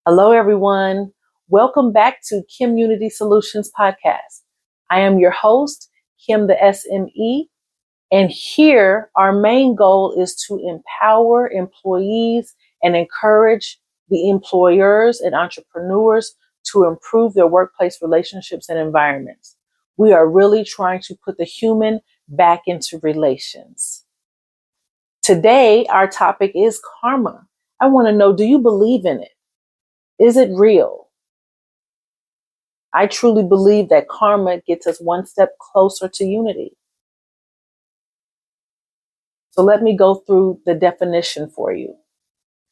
Hello, everyone. Welcome back to KimUnity Soulutions Podcast. I am your host, Kim the SME, and here our main goal is to empower employees and encourage the employers and entrepreneurs to improve their workplace relationships and environments. We are really trying to put the human back into relations. Today, our topic is karma. I want to know, do you believe in it? Is it real? I truly believe that karma gets us one step closer to unity. So let me go through the definition for you.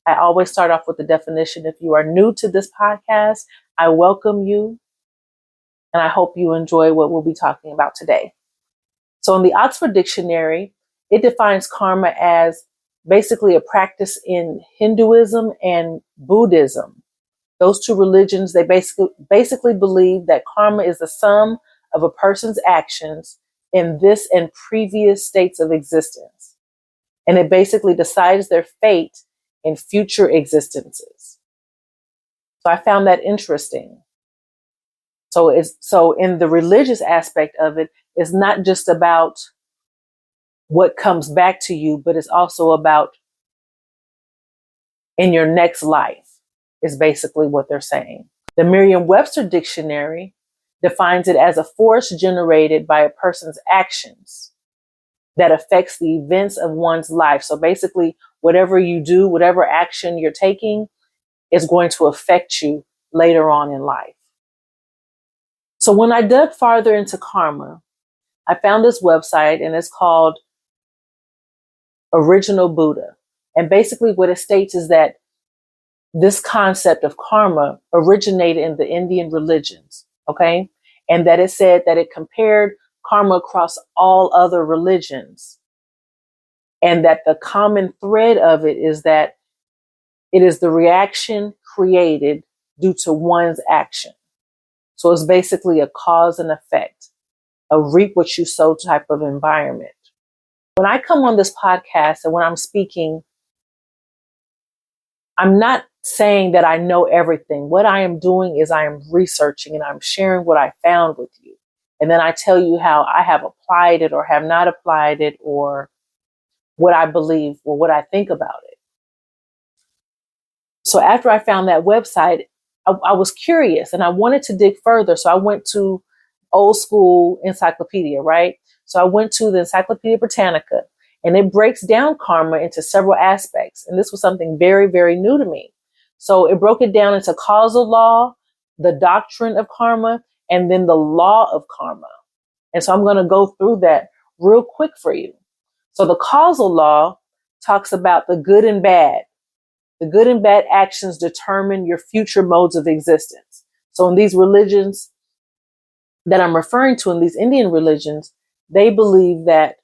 I always start off with the definition. If you are new to this podcast, I welcome you, and I hope you enjoy what we'll be talking about today. So in the Oxford Dictionary, it defines karma as basically a practice in Hinduism and Buddhism. Those two religions, they basically believe that karma is the sum of a person's actions in this and previous states of existence. And it basically decides their fate in future existences. So I found that interesting. So in the religious aspect of it, it's not just about what comes back to you, but it's also about in your next life. Is basically what they're saying. The Merriam-Webster Dictionary defines it as a force generated by a person's actions that affects the events of one's life. So basically, whatever you do, whatever action you're taking is going to affect you later on in life. So when I dug farther into karma, I found this website and it's called Original Buddha. And basically what it states is that this concept of karma originated in the Indian religions, okay? And that it said that it compared karma across all other religions. And that the common thread of it is that it is the reaction created due to one's action. So it's basically a cause and effect, a reap what you sow type of environment. When I come on this podcast and when I'm speaking, I'm not saying that I know everything. What I am doing is I am researching and I'm sharing what I found with you. And then I tell you how I have applied it or have not applied it or what I believe or what I think about it. So after I found that website, I was curious and I wanted to dig further. So I went to old school encyclopedia, right? So I went to the Encyclopedia Britannica. And it breaks down karma into several aspects. And this was something very, very new to me. So it broke it down into causal law, the doctrine of karma, and then the law of karma. And so I'm going to go through that real quick for you. So the causal law talks about the good and bad. The good and bad actions determine your future modes of existence. So in these religions that I'm referring to, in these Indian religions, they believe that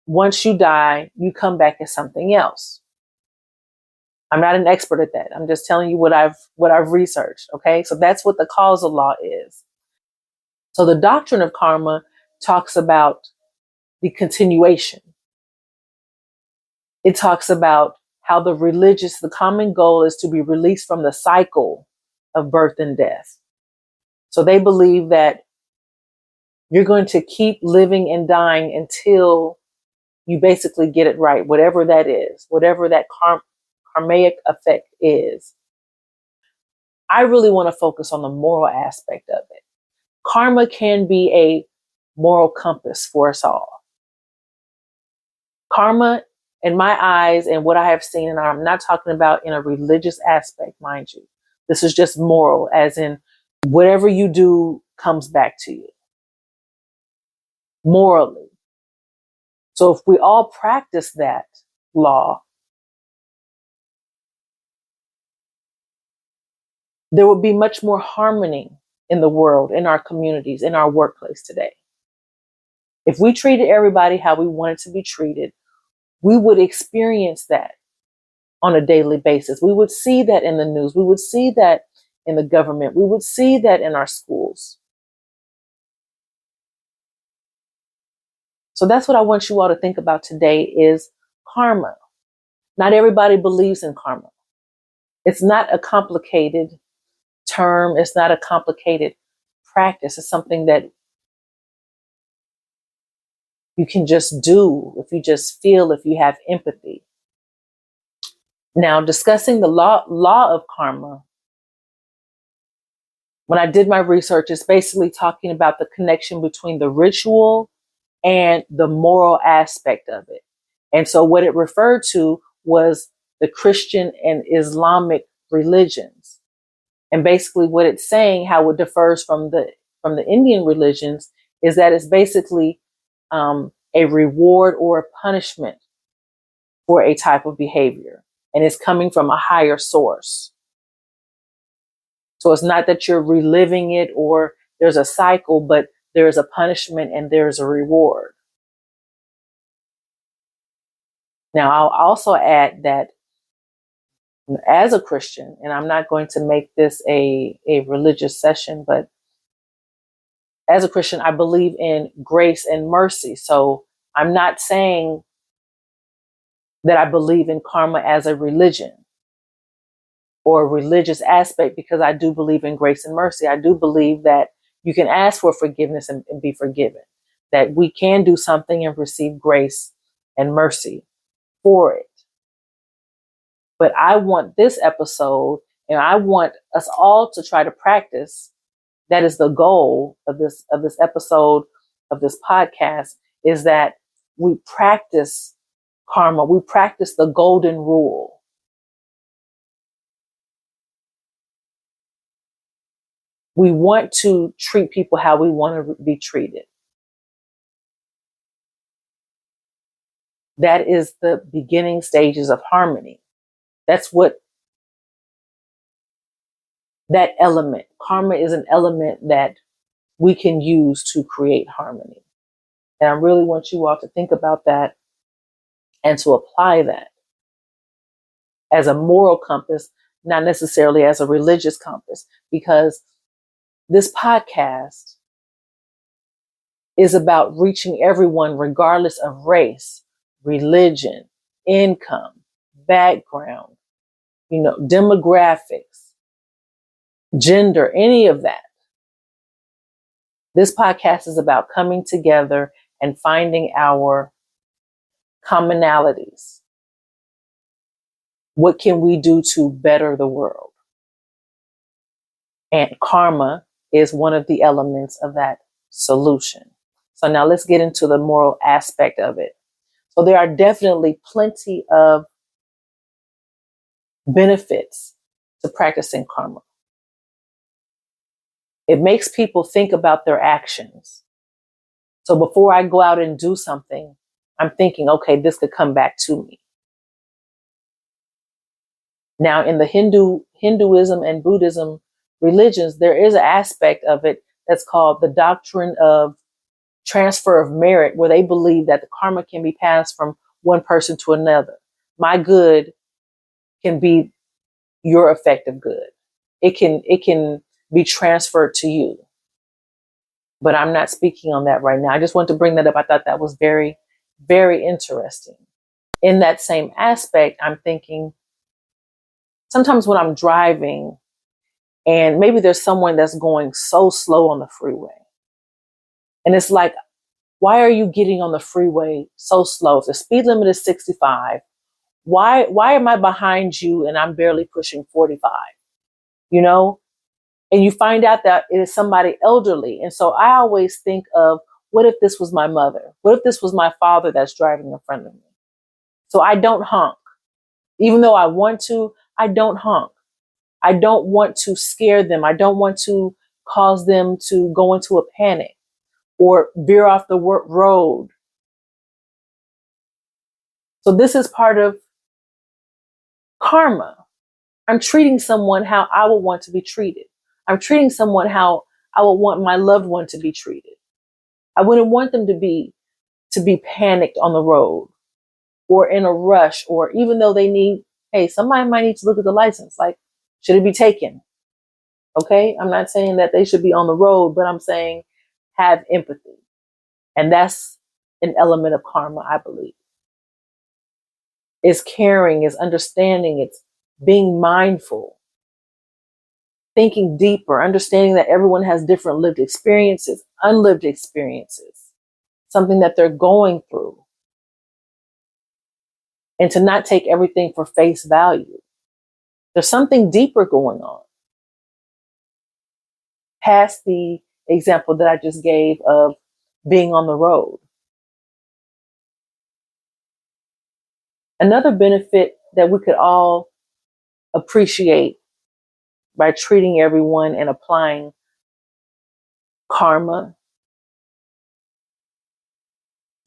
once you die, you come back as something else. I'm not an expert at that. I'm just telling you what I've researched. Okay. So that's what the causal law is. So the doctrine of karma talks about the continuation. It talks about how the common goal is to be released from the cycle of birth and death. So they believe that you're going to keep living and dying until you basically get it right, whatever that is, whatever that karmic effect is. I really want to focus on the moral aspect of it. Karma can be a moral compass for us all. Karma, in my eyes, and what I have seen, and I'm not talking about in a religious aspect, mind you. This is just moral, as in whatever you do comes back to you morally. So if we all practice that law, there would be much more harmony in the world, in our communities, in our workplace today. If we treated everybody how we wanted to be treated, we would experience that on a daily basis. We would see that in the news. We would see that in the government. We would see that in our schools. So that's what I want you all to think about today is karma. Not everybody believes in karma. It's not a complicated term. It's not a complicated practice. It's something that you can just do if you just feel, if you have empathy. Now, discussing the law of karma, when I did my research, it's basically talking about the connection between the ritual and the moral aspect of it. And so what it referred to was the Christian and Islamic religions. And basically what it's saying, how it differs from the Indian religions, is that it's basically a reward or a punishment for a type of behavior. And it's coming from a higher source. So it's not that you're reliving it or there's a cycle, but there's a punishment and there's a reward. Now, I'll also add that as a Christian, and I'm not going to make this a religious session, but as a Christian, I believe in grace and mercy. So I'm not saying that I believe in karma as a religion or a religious aspect, because I do believe in grace and mercy. I do believe that you can ask for forgiveness and be forgiven, that we can do something and receive grace and mercy for it. But I want this episode, and I want us all to try to practice. That is the goal of this episode of this podcast, is that we practice karma. We practice the golden rule. We want to treat people how we want to be treated. That is the beginning stages of harmony. That's what that element, karma is an element that we can use to create harmony. And I really want you all to think about that and to apply that as a moral compass, not necessarily as a religious compass, because this podcast is about reaching everyone regardless of race, religion, income, background, demographics, gender, any of that. This podcast is about coming together and finding our commonalities. What can we do to better the world? And karma is one of the elements of that solution. So now let's get into the moral aspect of it. So there are definitely plenty of benefits to practicing karma. It makes people think about their actions. So before I go out and do something, I'm thinking, okay, this could come back to me. Now, in the Hinduism and Buddhism religions, there is an aspect of it that's called the doctrine of transfer of merit, where they believe that the karma can be passed from one person to another. My good can be your effective good. It can be transferred to you. But I'm not speaking on that right now. I just want to bring that up. I thought that was very, very interesting. In that same aspect, I'm thinking sometimes when I'm driving and maybe there's someone that's going so slow on the freeway, and it's like, why are you getting on the freeway so slow? If the speed limit is 65, why am I behind you and I'm barely pushing 45? And you find out that it is somebody elderly. And so I always think of, what if this was my mother? What if this was my father that's driving in front of me? So I don't honk. Even though I want to, I don't honk. I don't want to scare them. I don't want to cause them to go into a panic or veer off the road. So this is part of karma. I'm treating someone how I would want to be treated. I'm treating someone how I would want my loved one to be treated. I wouldn't want them to be panicked on the road or in a rush, or even though somebody might need to look at the license. Like, should it be taken? Okay. I'm not saying that they should be on the road, but I'm saying have empathy. And that's an element of karma, I believe. It's caring, it's understanding, it's being mindful, thinking deeper, understanding that everyone has different lived experiences, unlived experiences, something that they're going through, and to not take everything for face value. There's something deeper going on past the example that I just gave of being on the road. Another benefit that we could all appreciate by treating everyone and applying karma,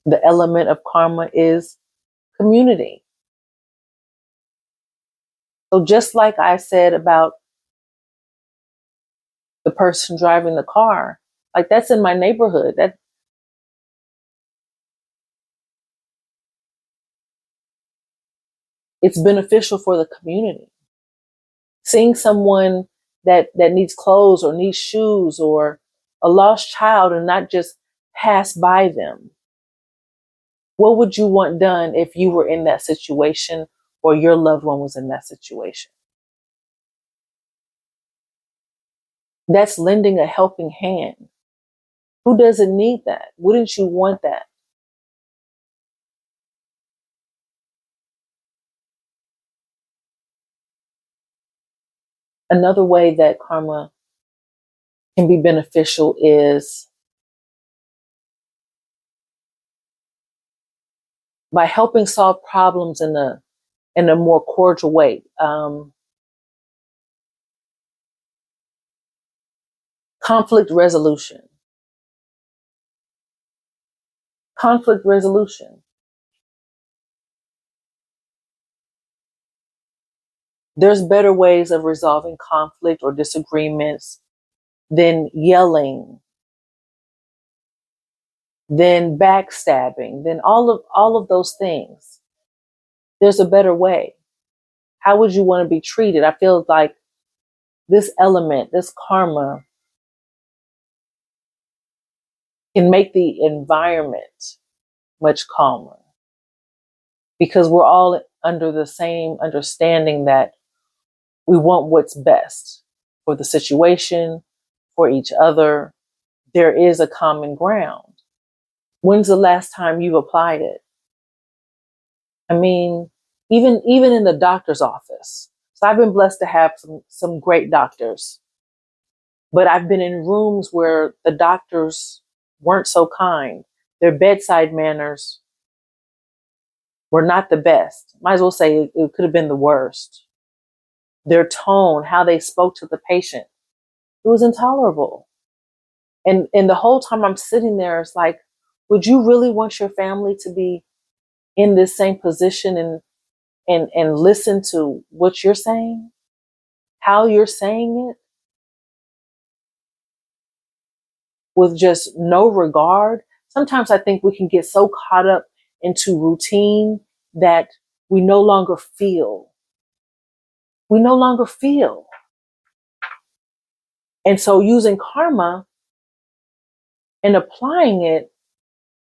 the element of karma is community. So just like I said about the person driving the car, like that's in my neighborhood. That it's beneficial for the community. Seeing someone that needs clothes or needs shoes or a lost child and not just pass by them. What would you want done if you were in that situation or your loved one was in that situation? That's lending a helping hand. Who doesn't need that? Wouldn't you want that? Another way that karma can be beneficial is by helping solve problems in a more cordial way. Conflict resolution. Conflict resolution. There's better ways of resolving conflict or disagreements than yelling, than backstabbing, than all of those things. There's a better way. How would you want to be treated? I feel like this element, this karma, can make the environment much calmer because we're all under the same understanding that we want what's best for the situation, for each other. There is a common ground. When's the last time you've applied it? I mean, even in the doctor's office. So I've been blessed to have some great doctors, but I've been in rooms where the doctors weren't so kind. Their bedside manners were not the best. Might as well say it could have been the worst. Their tone, how they spoke to the patient, it was intolerable. And the whole time I'm sitting there, it's like, would you really want your family to be in this same position and listen to what you're saying, how you're saying it, with just no regard? Sometimes I think we can get so caught up into routine that we no longer feel. We no longer feel. And so using karma and applying it,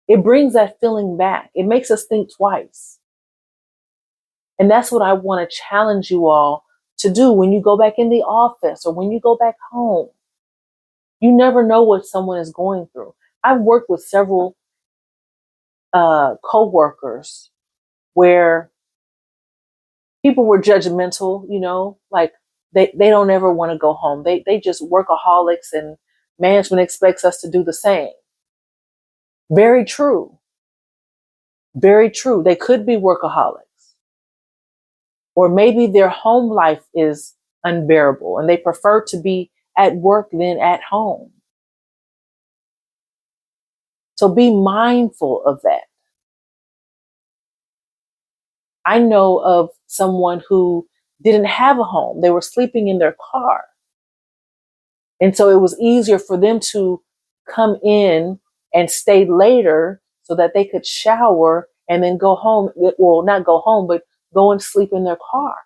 it brings that feeling back. It makes us think twice. And that's what I want to challenge you all to do when you go back in the office or when you go back home. You never know what someone is going through. I've worked with several co-workers where people were judgmental, like they don't ever want to go home. They just workaholics and management expects us to do the same. Very true. Very true. They could be workaholics. Or maybe their home life is unbearable and they prefer to be at work than at home. So be mindful of that. I know of someone who didn't have a home. They were sleeping in their car. And so it was easier for them to come in and stay later so that they could shower and then go home. Well, not go home, but go and sleep in their car.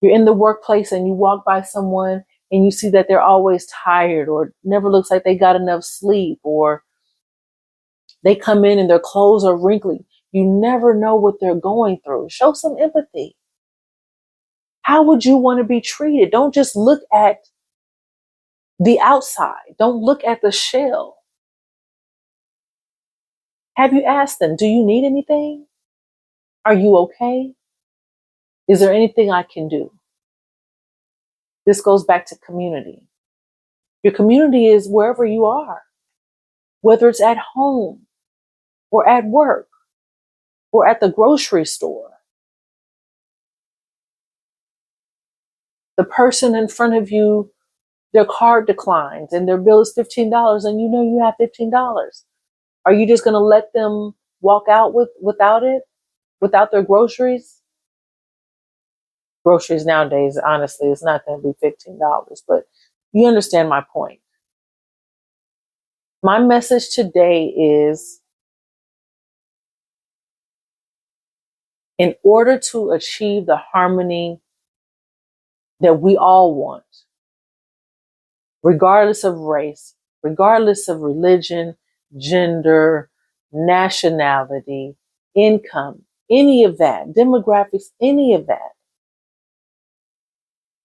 You're in the workplace and you walk by someone and you see that they're always tired or never looks like they got enough sleep, or they come in and their clothes are wrinkly. You never know what they're going through. Show some empathy. How would you want to be treated? Don't just look at the outside. Don't look at the shell. Have you asked them, do you need anything? Are you okay? Is there anything I can do? This goes back to community. Your community is wherever you are, whether it's at home or at work or at the grocery store. The person in front of you, their card declines and their bill is $15 and you know you have $15. Are you just going to let them walk out without it, without their groceries? Groceries nowadays, honestly, it's not going to be $15, but you understand my point. My message today is, in order to achieve the harmony that we all want, regardless of race, regardless of religion, gender, nationality, income, any of that, demographics, any of that,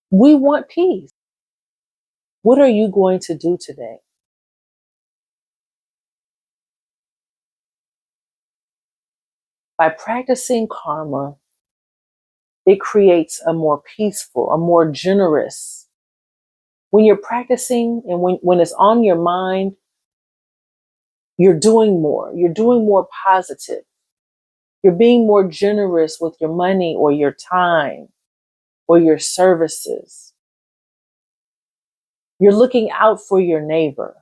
we want peace. What are you going to do today? By practicing karma, it creates a more peaceful, a more generous. When you're practicing and when it's on your mind, you're doing more positive. You're being more generous with your money or your time or your services. You're looking out for your neighbor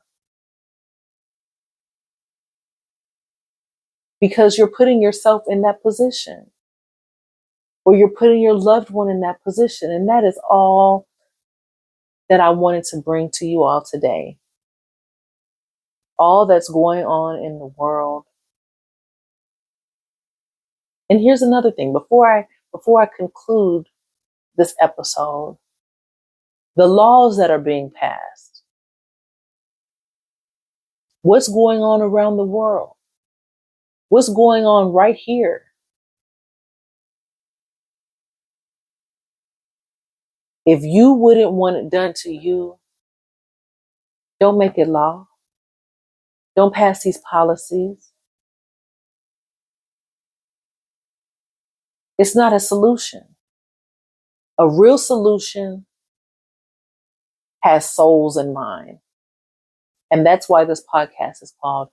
because you're putting yourself in that position, or you're putting your loved one in that position. And that is all that I wanted to bring to you all today. All that's going on in the world. And here's another thing. Before I conclude this episode, the laws that are being passed, what's going on around the world, what's going on right here. If you wouldn't want it done to you, don't make it law. Don't pass these policies. It's not a solution. A real solution has souls in mind. And that's why this podcast is called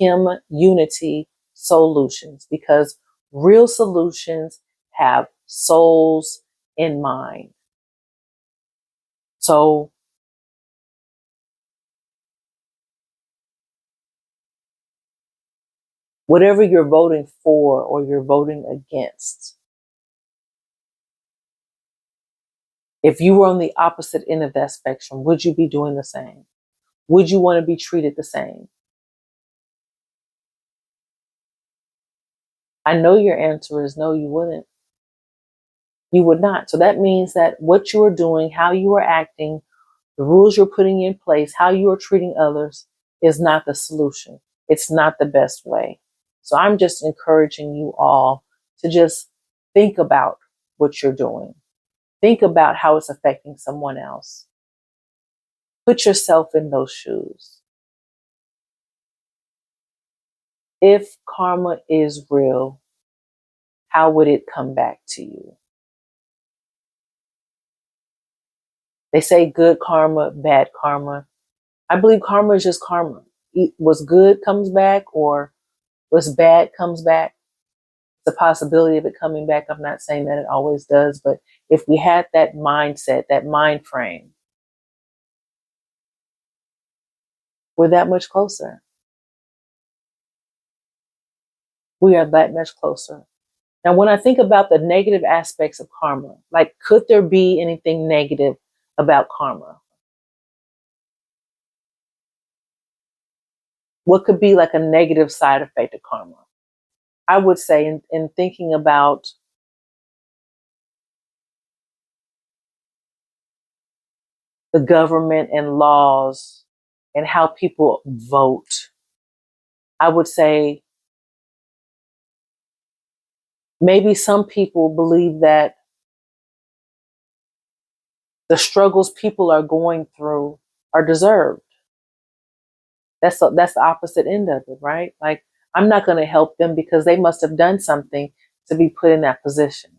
KimUnity Soulutions, because real solutions have souls in mind. So whatever you're voting for or you're voting against, if you were on the opposite end of that spectrum, would you be doing the same? Would you want to be treated the same? I know your answer is no, you wouldn't. You would not. So that means that what you are doing, how you are acting, the rules you're putting in place, how you are treating others is not the solution. It's not the best way. So I'm just encouraging you all to just think about what you're doing. Think about how it's affecting someone else. Put yourself in those shoes. If karma is real, how would it come back to you? They say good karma, bad karma. I believe karma is just karma. What's good comes back, or what's bad comes back. The possibility of it coming back, I'm not saying that it always does, but if we had that mindset, that mind frame, we're that much closer. We are that much closer. Now, when I think about the negative aspects of karma, like, could there be anything negative about karma? What could be like a negative side effect of karma? I would say in thinking about the government and laws and how people vote, I would say Maybe some people believe that the struggles people are going through are deserved. That's the opposite end of it, right? Like, I'm not going to help them because they must have done something to be put in that position.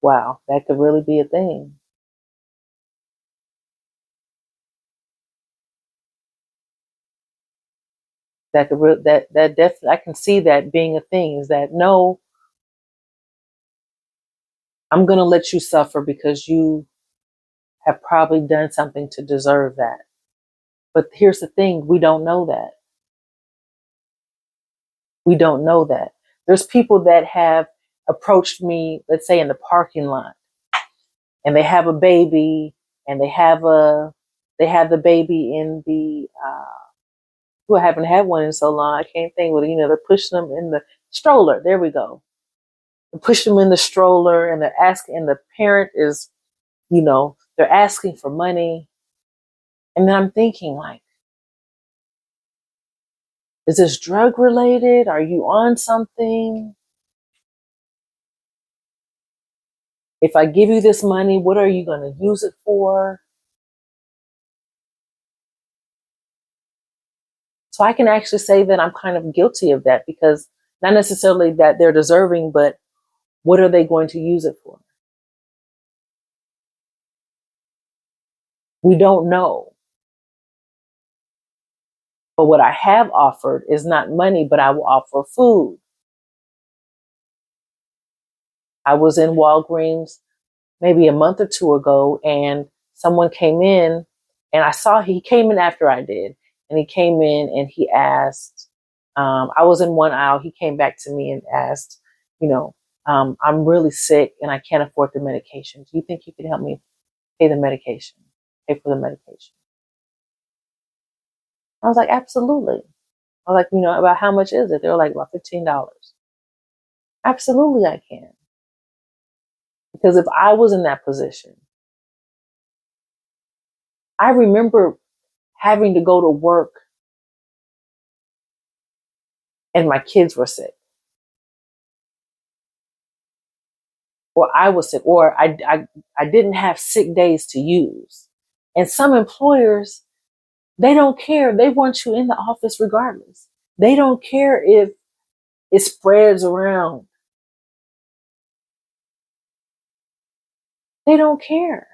Wow, that could really be a thing. That definitely, I can see that being a thing. Is that, no, I'm going to let you suffer because you have probably done something to deserve that. But here's the thing, we don't know that. We don't know that. There's people that have approached me, let's say in the parking lot, and they have a baby, and they have the baby in the who I haven't had one in so long. I can't think. Well, they're pushing them in the stroller. There we go. They push them in the stroller, and they're asking, and the parent is, they're asking for money, and then I'm thinking, like, is this drug related? Are you on something? If I give you this money, what are you going to use it for? So I can actually say that I'm kind of guilty of that, because not necessarily that they're deserving, but what are they going to use it for? We don't know. But what I have offered is not money, but I will offer food. I was in Walgreens maybe a month or two ago, and someone came in, and he came in after I did. And he came in and he asked, I was in one aisle. He came back to me and asked, I'm really sick and I can't afford the medication. Do you think you could help me pay for the medication? I was like, absolutely. I was like, about how much is it? They were like, about $15. Absolutely, I can. Because if I was in that position, I remember having to go to work and my kids were sick, or I was sick, or I didn't have sick days to use. And some employers, they don't care. They want you in the office regardless. They don't care if it spreads around. They don't care.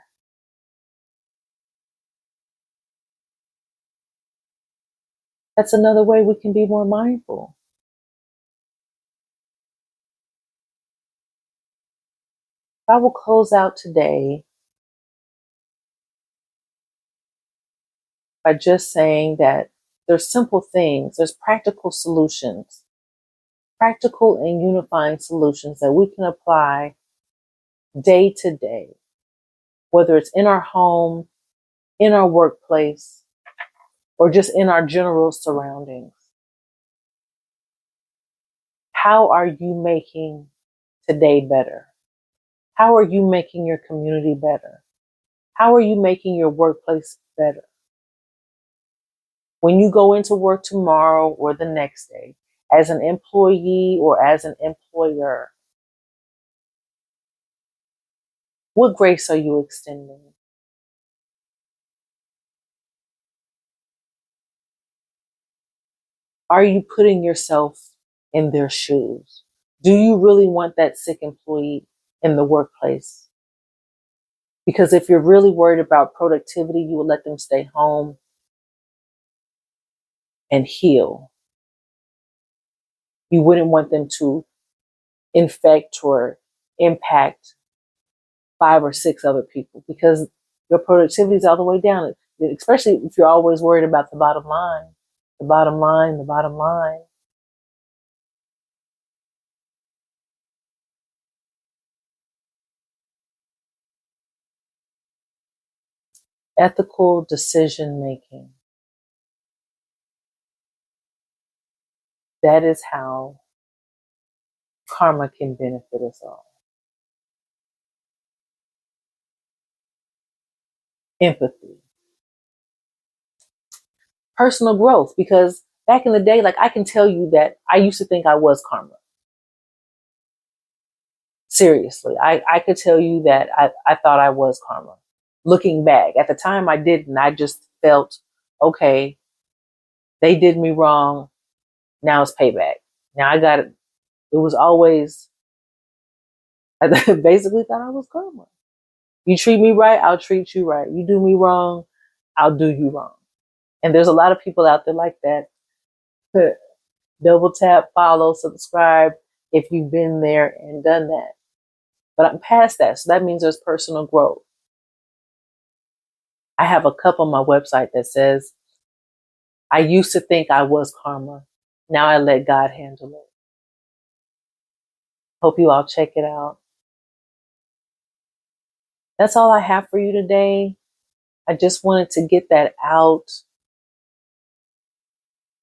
That's another way we can be more mindful. I will close out today by just saying that there's simple things, there's practical and unifying solutions that we can apply day to day, whether it's in our home, in our workplace, or just in our general surroundings. How are you making today better? How are you making your community better? How are you making your workplace better? When you go into work tomorrow or the next day, as an employee or as an employer, what grace are you extending? Are you putting yourself in their shoes? Do you really want that sick employee in the workplace? Because if you're really worried about productivity, you will let them stay home and heal. You wouldn't want them to infect or impact 5 or 6 other people, because your productivity is all the way down, especially if you're always worried about the bottom line, the bottom line, the bottom line. Ethical decision making. That is how karma can benefit us all. Empathy. personal growth, because back in the day, like I can tell you that I used to think I was karma. Seriously, I could tell you that I thought I was karma. Looking back, at the time I didn't. I just felt, okay, they did me wrong. Now it's payback. Now I got it. It was always, I basically thought I was karma. You treat me right, I'll treat you right. You do me wrong, I'll do you wrong. And there's a lot of people out there like that. Double tap, follow, subscribe if you've been there and done that. But I'm past that. So that means there's personal growth. I have a cup on my website that says, I used to think I was karma. Now I let God handle it. Hope you all check it out. That's all I have for you today. I just wanted to get that out.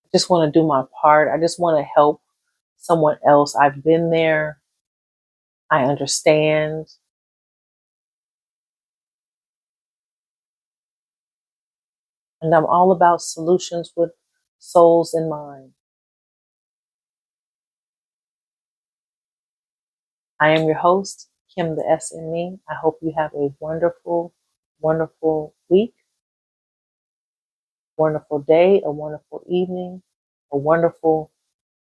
I just want to do my part. I just want to help someone else. I've been there. I understand. And I'm all about solutions with souls in mind. I am your host, Kim the SME. I hope you have a wonderful, wonderful week, wonderful day, a wonderful evening, a wonderful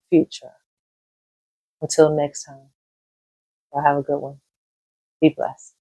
future. Until next time, y'all have a good one. Be blessed.